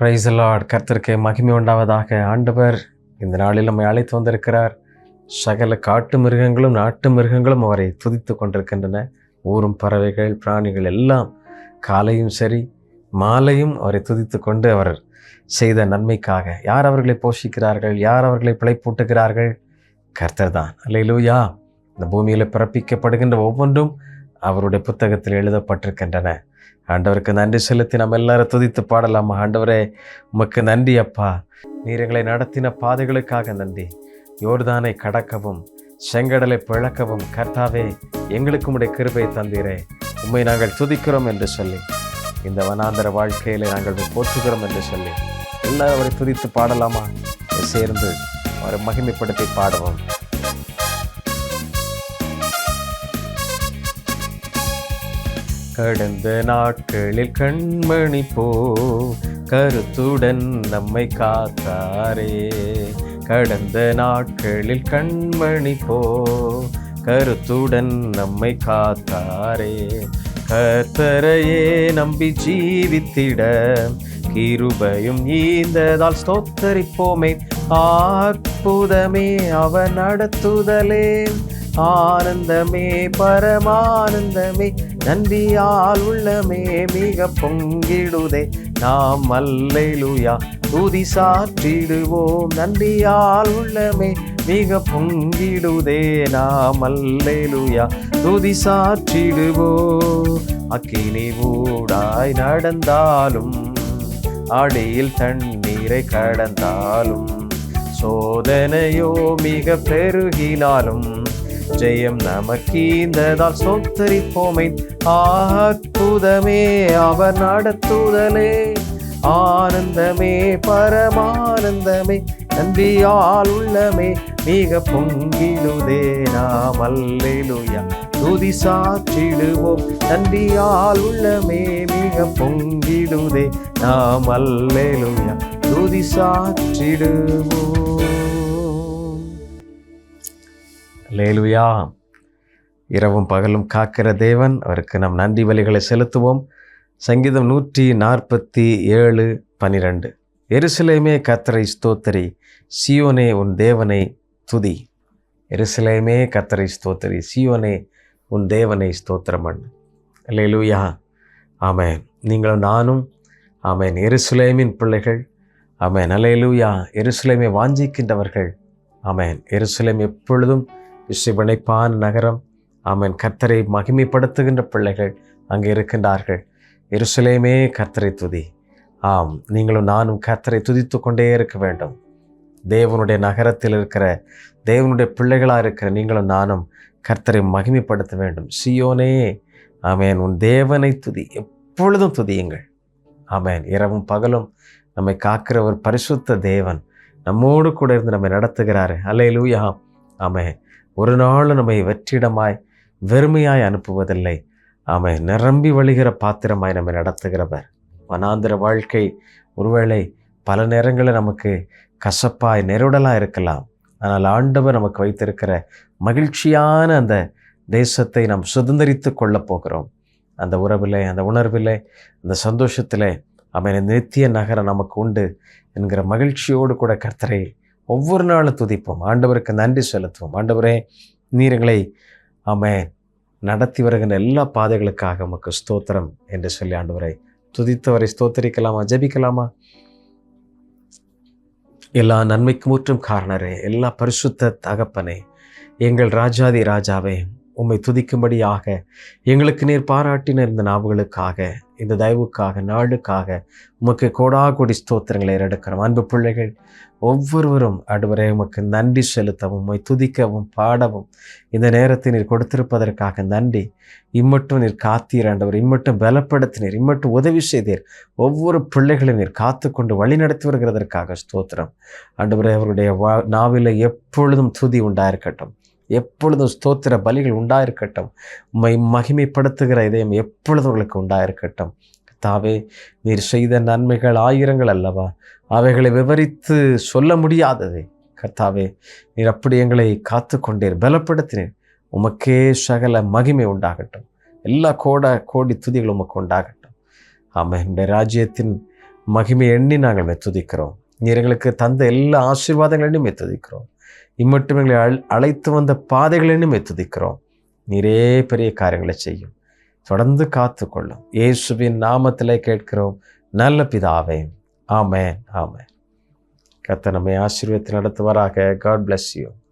Praise the Lord. கர்த்தருக்கு மகிமை உண்டாவதாக. ஆண்டவர் இந்த நாளில் நம்மை அழைத்து வந்திருக்கிறார். சகல காட்டு மிருகங்களும் நாட்டு மிருகங்களும் அவரை துதித்து கொண்டிருக்கின்றன. ஊரும் பறவைகள் பிராணிகள் எல்லாம் காலையும் சரி மாலையும் அவரை துதித்து கொண்டு அவர் செய்த நன்மைக்காக. யார் அவர்களை போஷிக்கிறார்கள்? யார் அவர்களை பிழைப்பூட்டுகிறார்கள்? கர்த்தர் தான். அல்லேலூயா. இந்த பூமியில் பிறப்பிக்கப்படுகின்ற ஒவ்வொன்றும் அவருடைய புத்தகத்தில் எழுதப்பட்டிருக்கின்றன. ஆண்டவருக்கு நன்றி செலுத்தி நம்ம எல்லாரும் துதித்து பாடலாமா? ஆண்டவரே, உமக்கு நன்றி அப்பா. நீர் எங்களை நடத்தின பாதைகளுக்காக நன்றி. யோர்தானை கடக்கவும் செங்கடலை பிளக்கவும் கர்த்தாவே எங்களுக்கு உம்முடைய கிருபை தந்தீரே. உம்மை நாங்கள் துதிக்கிறோம் என்று சொல்லி, இந்த வனாந்தர வாழ்க்கையில நாங்கள் போற்றுகிறோம் என்று சொல்லி எல்லாரும் அவரை துதித்து பாடலாமா? சேர்ந்து அவரை மகிமைப்படுத்தி பாடுவோம். கடந்த நாட்களில் கண்மணி போ கருத்துடன் நம்மை காத்தாரே. கடந்த நாட்களில் கண்மணி போ கருத்துடன் நம்மை காத்தாரே. கர்த்தரையே நம்பி ஜீவித்திட கிருபையும் ஈந்ததால் ஸ்தோத்தரிப்போமே. அற்புதமே அவர் நடத்துதலே, ஆனந்தமே பரமானந்தமே, நன்றியால் உள்ளமே மிக பொங்கிடுதே. நாம் அல்லேலூயா துதி சாற்றிடுவோம். நன்றியால் உள்ளமே மிக பொங்கிடுதே. நாம் அல்லேலூயா துதி சாற்றிடுவோம். அக்கினி ஊடாய் நடந்தாலும் அடியில் தண்ணீரை கடந்தாலும், சோதனையோ மிக பெருகினாலும் ஜெயம் நமக்கீந்ததால் சொத்தரிப்போமே. அற்புதமே அவர் நடத்துதலே, ஆனந்தமே பரமானந்தமே, நன்றியால் உள்ளமே மிக பொங்கிடுதே. நாம் அல்லேலூயா துதி சாற்றிடுவோம். நன்றியால் உள்ளமே மிக பொங்கிடுதே. நாம் அல்லேலூயா துதி சாற்றிடுவோம். அல்லேலூயா. இரவும் பகலும் காக்கிற தேவன், அவருக்கு நாம் நன்றி பலிகளை செலுத்துவோம். சங்கீதம் 147:12. எருசலேமே கர்த்தரை ஸ்தோத்திரி, சீயோனே உன் தேவனை துதி. எருசலேமே கர்த்தரை ஸ்தோத்திரி, சீயோனே உன் தேவனை ஸ்தோத்திரம் பண்ணு. அல்லேலூயா. ஆமென். நீங்களும் நானும் ஆமென் எருசலேமின் பிள்ளைகள். ஆமென். அல்லேலூயா. எருசலேமை வாஞ்சிக்கின்றவர்கள். ஆமென். எருசலேம் எப்பொழுதும் இசைவனைப்பான நகரம். ஆமென். கர்த்தரை மகிமைப்படுத்துகின்ற பிள்ளைகள் அங்கே இருக்கின்றார்கள். எருசலேமே கர்த்தரை துதி. ஆம், நீங்களும் நானும் கர்த்தரை துதித்து கொண்டே இருக்க வேண்டும். தேவனுடைய நகரத்தில் இருக்கிற தேவனுடைய பிள்ளைகளாக இருக்கிற நீங்களும் நானும் கர்த்தரை மகிமைப்படுத்த வேண்டும். சீயோனே ஆமென் உன் தேவனை துதி, எப்பொழுதும் துதியுங்கள். ஆமென். இரவும் பகலும் நம்மை காக்கிற ஒரு பரிசுத்த தேவன் நம்மோடு கூட இருந்து நம்மை நடத்துகிறாரு. அல்லேலூயா. ஆமென். ஒரு நாள் நம்மை வெற்றிடமாய் வெறுமையாய் அனுப்புவதில்லை. ஆமென். நிரம்பி வழிகிற பாத்திரமாய் நம்மை நடத்துகிறவர். வனாந்திர வாழ்க்கை ஒருவேளை பல நேரங்களில் நமக்கு கசப்பாய் நெருடலாக இருக்கலாம். ஆனால் ஆண்டவர் நமக்கு வைத்திருக்கிற மகிழ்ச்சியான அந்த தேசத்தை நாம் சுதந்திரித்து கொள்ளப் போகிறோம். அந்த உறவிலே, அந்த உணர்விலே, அந்த சந்தோஷத்திலே ஆமென் நித்திய நகரம் நமக்கு உண்டு என்கிற மகிழ்ச்சியோடு கூட கர்த்தரை ஒவ்வொரு நாளும் துதிப்போம். ஆண்டவருக்கு நன்றி செலுத்துவோம். ஆண்டவரே, நீர் எங்களை ஆமென் நடத்தி வருகின்ற எல்லா பாதைகளுக்காக உமக்கு ஸ்தோத்திரம் என்று சொல்லி ஆண்டவரை துதித்தவரை ஸ்தோத்தரிக்கலாமா? ஜெபிக்கலாமா? எல்லா நன்மைக்கு முற்றும் காரணரே, எல்லா பரிசுத்த தகப்பனே, எங்கள் ராஜாதி ராஜாவே, உம்மை துதிக்கும்படியாக எங்களுக்கு நீர் பாராட்டின இந்த நாவுகளுக்காக, இந்த தயவுக்காக, நாளுக்காக உமக்கு கோடாகோடி ஸ்தோத்திரங்களை எடுக்கிறோம். அன்பு பிள்ளைகள் ஒவ்வொருவரும் ஆண்டவரே உமக்கு நன்றி செலுத்தவும், உம்மை துதிக்கவும், பாடவும் இந்த நேரத்தை நீர் கொடுத்திருப்பதற்காக நன்றி. இம்மட்டும் நீர் காத்தீர் ஆண்டவர், இம்மட்டும் பலப்படுத்தினீர், இம்மட்டும் உதவி செய்தீர். ஒவ்வொரு பிள்ளைகளையும் நீர் காத்து கொண்டு வழி நடத்தி வருகிறதற்காக ஸ்தோத்திரம். ஆண்டவரே, அவருடைய நாவில எப்பொழுதும் துதி உண்டாயிருக்கட்டும், எப்பொழுதும் ஸ்தோத்திர பலிகள் உண்டாயிருக்கட்டும். உம்மை மகிமைப்படுத்துகிற இதயம் எப்பொழுதும் உங்களுக்கு உண்டாயிருக்கட்டும். தாவே, நீர் செய்த நன்மைகள் ஆயிரங்கள் அல்லவா, அவைகளை விவரித்து சொல்ல முடியாதது. கர்த்தாவே, நீர் அப்படி எங்களை காத்து கொண்டீர், பலப்படுத்தினீர். உமக்கே சகல மகிமை உண்டாகட்டும். எல்லா கோடி துதிகள் உமக்கு உண்டாகட்டும். ஆமாம். இந்த ராஜ்யத்தின் மகிமை எண்ணி நாங்கள் மெத்துதிக்கிறோம். நீர் எங்களுக்கு தந்த எல்லா ஆசீர்வாதங்களையும் மெத்துதிக்கிறோம். இம்மட்டும் எங்களை அழைத்து வந்த பாதைகளையும் மெத்துதிக்கிறோம். நீரே பெரிய காரியங்களை செய்யும். தொடர்ந்து காத்துக்கொள்ளும். இயேசுவின் நாமத்திலே கேட்கிறோம் நல்ல பிதாவே. ஆமென், ஆமென். கர்த்தர் நம்மை ஆசீர்வதித்து நடத்துவாராக. God bless you.